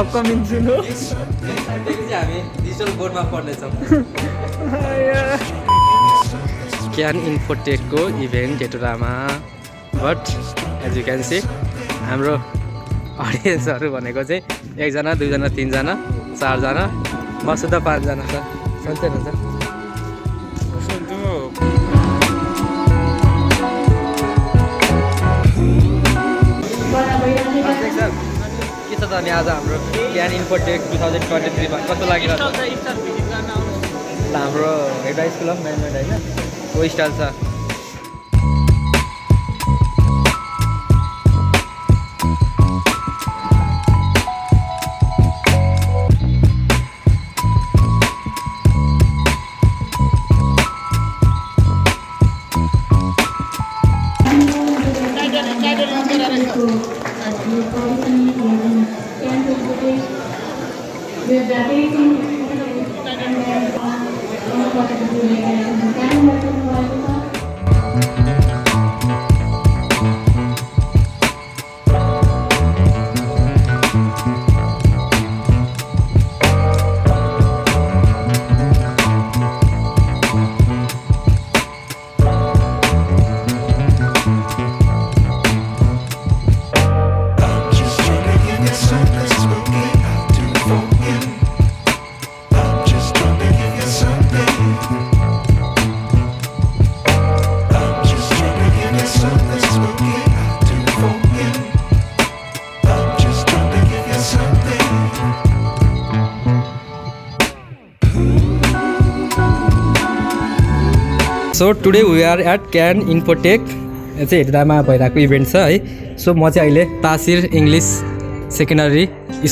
upcoming सुन हो हामी digital बोर्डमा पढ्नेछौँ क्यान इन्फोटेकको इभेन्ट हेटौडामा but as you can see हाम्रो अडियन्सहरू भनेको चाहिँ 1 जना 2 जना 3 जना 4 जना मसुदा 5 जना छ सन्चै हुन्छ के छ त अनि आज हाम्रो क्यान इन्फोटेक 2023 मा कस्तो लाग्यो हाम्रो हेड स्कुल अफ म्यानेजमेन्ट होइन को स्टाइल छ so today we are at CAN Infotech चाहिँ हेटौडामा भइरहेको इभेन्ट छ है सो म चाहिँ अहिले तासिर इङ्ग्लिस सेकेन्डरी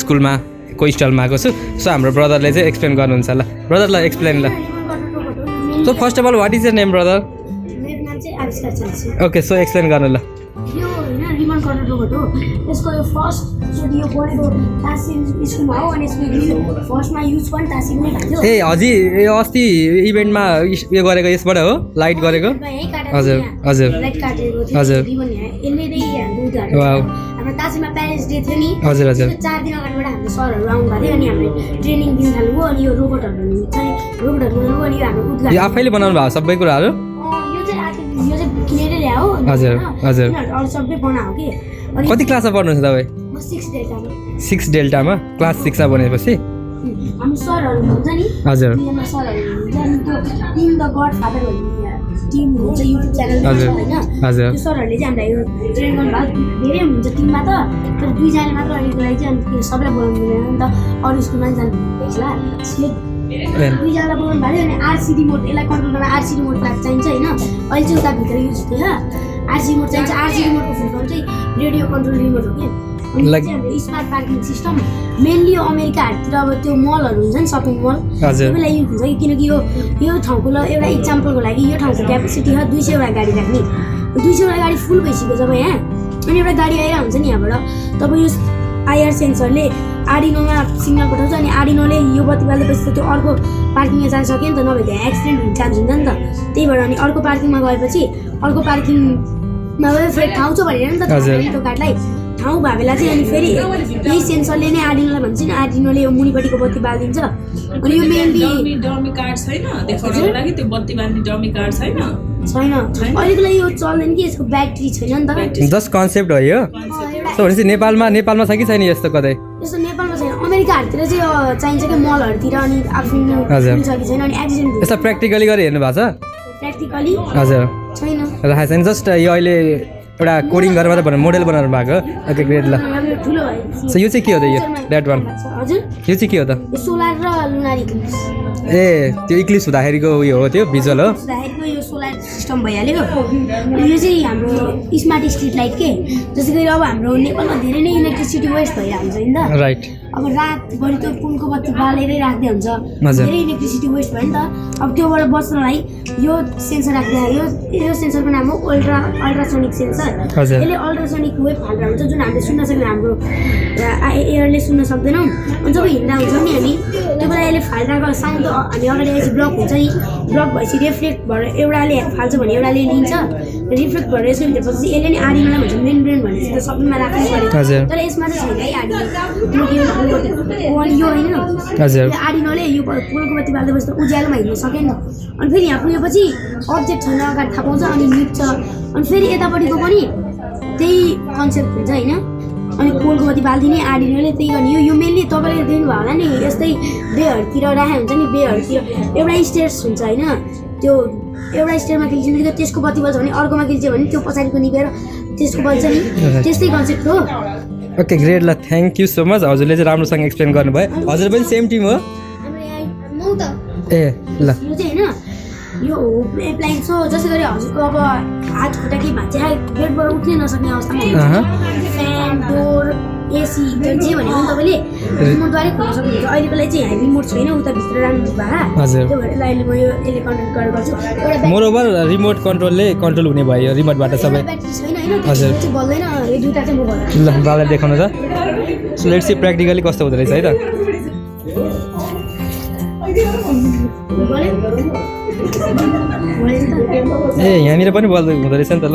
स्कुलमा को स्टलमा आएको छु सो हाम्रो ब्रदरले चाहिँ एक्सप्लेन गर्नुहुन्छ ल ब्रदरलाई एक्सप्लेन ल so first of all what is your name brother okay so explain गर्नु ल रिमन कर्नटोबाट हो यसको यो फर्स्ट चोटि यो बनेको तासिर स्कुलमा हो अनि यसको फर्स्टमा युज पनि तासिरमै भएको ए हजुर यो अस्ति इभेन्टमा उयो गरेको यसबाट हो लाइट गरेको हजुर हजुर लाइट काटेको थियो हजुर रिबन यसले नै हाम्रो उद्घाटन हाम्रो तासिरमा प्यारेन्ट्स डे थियो नि हजुर हजुर 4 दिन अगाडिबाट हाम्रो सरहरू आउनु भएको थियो अनि हामीले ट्रेनिङ दिन थाल्नुभयो अनि यो रोबोटहरू चाहिँ रोबोटहरू बनाउनु अनि यो हाम्रो उद्घाटन यो आफैले बनाउनु भएको सबै कुराहरू यो चाहिँ किनेर ल्यायो हजुर हजुर अरू सबै बनायो कि कति क्लासमा पढ्नुहुन्छ तपाईँ म 6 डेल्टामा 6 डेल्टामा क्लास 6 मा बनेपछि हाम्रो सरहरू हुन्छ नि हजुर दुईजना सरहरू हुन्छ अनि त्यो टिम द गड फादर भन्ने टिम हुन्छ युट्युब च्यानलमा छ होइन हजुर त्यो सरहरूले चाहिँ हामीलाई यो ट्रेन गर्नुभएको धेरै हुन्छ टिममा त तर 2 जना मात्र अहिलेको लागि चाहिँ अनि सबैलाई बोलाउनु मिलेन नि त अरू स्कुलमा जानु भेट्ला 2 जना बोलाउनु भयो अनि आरसिडी मोड यसलाई कन्ट्रोल गर्न आरसिडी मोड क्लास चाहिन्छ होइन अहिले चाहिँ उता भित्र युज थियो आरसिडी मोड चाहिन्छ आरसिडी मोडको फुल फर्म चाहिँ रेडियो कन्ट्रोल रिमोट हो कि अनि चाहिँ हाम्रो स्मार्ट पार्किङ सिस्टम मेनली यो अमेरिकाहरूतिर अब त्यो मलहरू हुन्छ नि सपिङ मल त्यसलाई युज हुन्छ किनकि यो ठाउँको एउटा इक्जाम्पलको लागि यो ठाउँको क्यापेसिटी हो 200 वटा गाडी राख्ने 200 वटा गाडी फुल भइसक्यो जब यहाँ अनि एउटा गाडी आइरहेको हुन्छ नि यहाँबाट तब यो आइआर सेन्सरले आर्डिनोमा सिग्नल पठाउँछ अनि आर्डिनोले यो बत्ती बालेपछि त त्यो अर्को पार्किङमा जान सक्यो नि त नभए त्यहाँ एक्सिडेन्ट हुने चान्स हुन्छ नि त त्यही भएर अनि अर्को पार्किङमा गएपछि अर्को पार्किङमा गयो फेरि ठाउँ छ भनेर नि त त्यो गाडीलाई ठाउँ भए बेला चाहिँ अनि फेरि यही सेन्सरले नै आर्डिनोलाई भन्छ नि आर्डिनोले यो मुनिपट्टिको बत्ती बालिदिन्छ अनि यो मेनली डमी कार्ड छैन देखाउनको लागि त्यो बत्ती बाल्ने डमी कार्ड छैन अहिलेको लागि यो चल्दैन कि यसको ब्याट्री छैन नि त जस्ट कन्सेप्ट हो यो सो भनेपछि नेपालमा छ कि छैन यस्तो कतै यस्तो नेपालमा छैन अमेरिकाहरूतिर चाहिँ यो चाहिन्छ कि मलहरूतिर अनि आफ्नो हुन्छ कि छैन अनि एक्सिडेन्ट यस्तो प्र्याक्टिकली गरेर हेर्नु भएको छ प्र्याक्टिकली हजुर छैन राखेको छैन जस्ट यो अहिले एउटा कोडिङ गरेर मात्रै बनाउनु मोडेल बनाउनु भएको ओके ग्रेट ल ठुलो सो यो चाहिँ के हो त यो द्याट वान हजुर यो चाहिँ के हो त सोलर र लुनार इक्लिप्स ए त्यो इक्लिप्स हुँदाखेरिको उयो हो त्यो भिजुअल हो हुँदाखेरिको यो सोलर सिस्टम भइहाल्यो यो चाहिँ हाम्रो स्मार्ट स्ट्रिट लाइट के जस्तै गरी अब हाम्रो नेपालमा धेरै नै इलेक्ट्रिसिटी वेस्ट भइहाल्छ नि त राइट अब रातभरि त्यो पुलको बत्ती बालेरै राख्दै हुन्छ धेरै इलेक्ट्रिसिटी वेस्ट भयो नि त अब त्योबाट बच्नलाई यो सेन्सर राख्दा यो सेन्सरको नाम हो अल्ट्रासोनिक सेन्सर यसले अल्ट्रासोनिक वेभ फाल्दा हुन्छ जुन हामीले सुन्न सक्दैन हाम्रो एयरले सुन्न सक्दैनौँ अनि जब हिँड्दा हुन्छ नि हामी त्यो बेला यसले फाल्दाको साउन्ड हामी अगाडि आएपछि ब्लक हुन्छ नि ब्लक भएपछि रिफ्लेक्ट भएर एउटाले फाल्छ भने एउटाले लिन्छ रिफ्लेक्ट भएर यसो भनेपछि यसले नि आर्डिनोलाई भन्छ मेन ब्रेन भनेपछि त सबैमा राख्नु पर्यो तर यसमा चाहिँ छैन है आर्डिनो यो होइन आर्डिनोले यो पोलको बत्ती बाल्दैपछि त उज्यालोमा हिँड्न सकेन अनि फेरि यहाँ पुगेपछि अब्जेक्ट छैन अगाडि थाहा पाउँछ अनि निप्छ अनि फेरि यतापट्टिको पनि त्यही कन्सेप्ट हुन्छ होइन अनि पोलको बत्ती बालिदिने आर्डिनोले त्यही गर्ने यो मेनली तपाईँले देख्नुभयो होला नि यस्तै बेहरूतिर राखेको हुन्छ नि बेहरूतिर एउटा स्टेयर्स हुन्छ होइन त्यो एउटा स्टेयरमा किल्छ नि त्यसको बत्ती बल्छ भने अर्कोमा किल्छ भने त्यो पछाडिको निभेर त्यसको बल्छ नि त्यस्तै कन्सेप्ट हो ओके ग्रेट ल थ्याङ्क यू सो मच हजुरले चाहिँ राम्रोसँग एक्सप्लेन गर्नुभयो हजुर पनि सेम टिम हो ए ल यो चाहिँ होइन यो प्लान छ जसै गरी हजुरको अब हात खुट्टा केही भाँच्चा बेडबाट उठ्नै नसक्ने अवस्थामा फ्यान डोर एसी जे भनेको नि तपाईँले रिमोटद्वारै खोल्न सक्नुहुन्छ अहिलेको लागि चाहिँ यहाँ रिमोट छैन उता भित्र राख्नु भए त्यो भएर अहिले म यो यसले कन्ट्रोल गरेर गर्छु एउटा मोरोभर रिमोट कन्ट्रोलले कन्ट्रोल हुने भयो रिमोटबाट सबै ब्याट्री छैन होइन हजुर चाहिँ बल्दैन यो दुईटा चाहिँ म भन्छु ल बाबालाई देखाउनु त सो लेट्स सी प्र्याक्टिकली कस्तो हुँदो रहेछ है त ए यहाँनिर पनि बल्दै हुँदो रहेछ नि त ल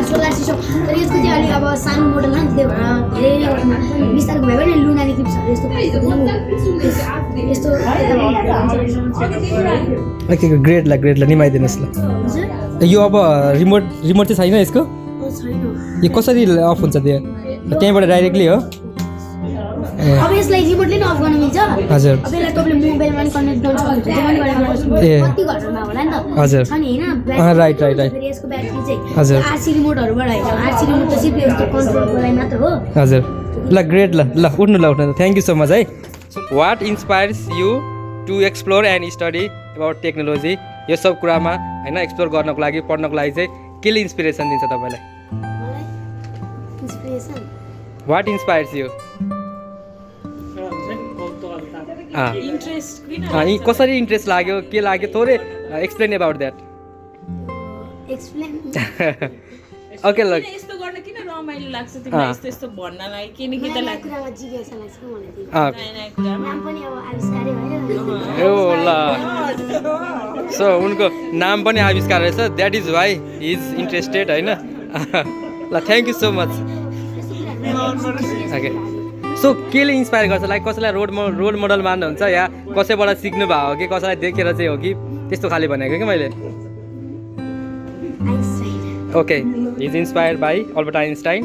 सोलर सिस्टम तर यसको चाहिँ अलिक अब सानो मोडल हो नि त्यही भएर धेरै बिस्तारै भयो भने लुनारी क्लिप्सहरू यस्तो ओके ग्रेट ल निमाइदिनुहोस् ल यो अब रिमोट चाहिँ छैन यसको यो कसरी अफ हुन्छ त्यो त्यहीँबाट डाइरेक्टली हो अब यसलाई रिमोटले नै अफ गर्न मिल्छ हजुर अब यसलाई तपाईँले मोबाइलमा पनि कनेक्ट गर्न सक्नुहुन्छ त्यो पनि गरेर कति घरमा होला नि त हजुर अनि होइन राइट फेरि यसको ब्याट्री चाहिँ हजुर आरसी रिमोटहरूबाट होइन आरसी रिमोट त सिर्फ यसको कन्ट्रोलको लागि मात्र हो हजुर ल ग्रेट ल उठ्नु थ्याङ्क यू सो मच है what inspires you to explore and study about technology यो सब कुरामा होइन एक्सप्लोर गर्नको लागि पढ्नको लागि चाहिँ केले इन्सपिरेसन दिन्छ तपाईँलाई वाट इन्सपायर्स यु कसरी इन्ट्रेस्ट लाग्यो के लाग्यो थोरै एक्सप्लेन अबाउट द्याट ओके ल यस्तो गर्न किन रमाइलो लाग्छ तिमीलाई यस्तो यस्तो भन्नलाई किनकि त लाग्छ ओ ल सो उनको नाम पनि आविष्कार रहेछ that is why he is interested होइन ल thank you so much okay so केले इन्सपायर गर्छ लाइक कसैलाई रोल मोडल मान्नुहुन्छ या कसैबाट सिक्नु भएको हो कि कसैलाई देखेर चाहिँ हो कि त्यस्तो खाले भनेको कि मैले okay he is inspired by Albert Einstein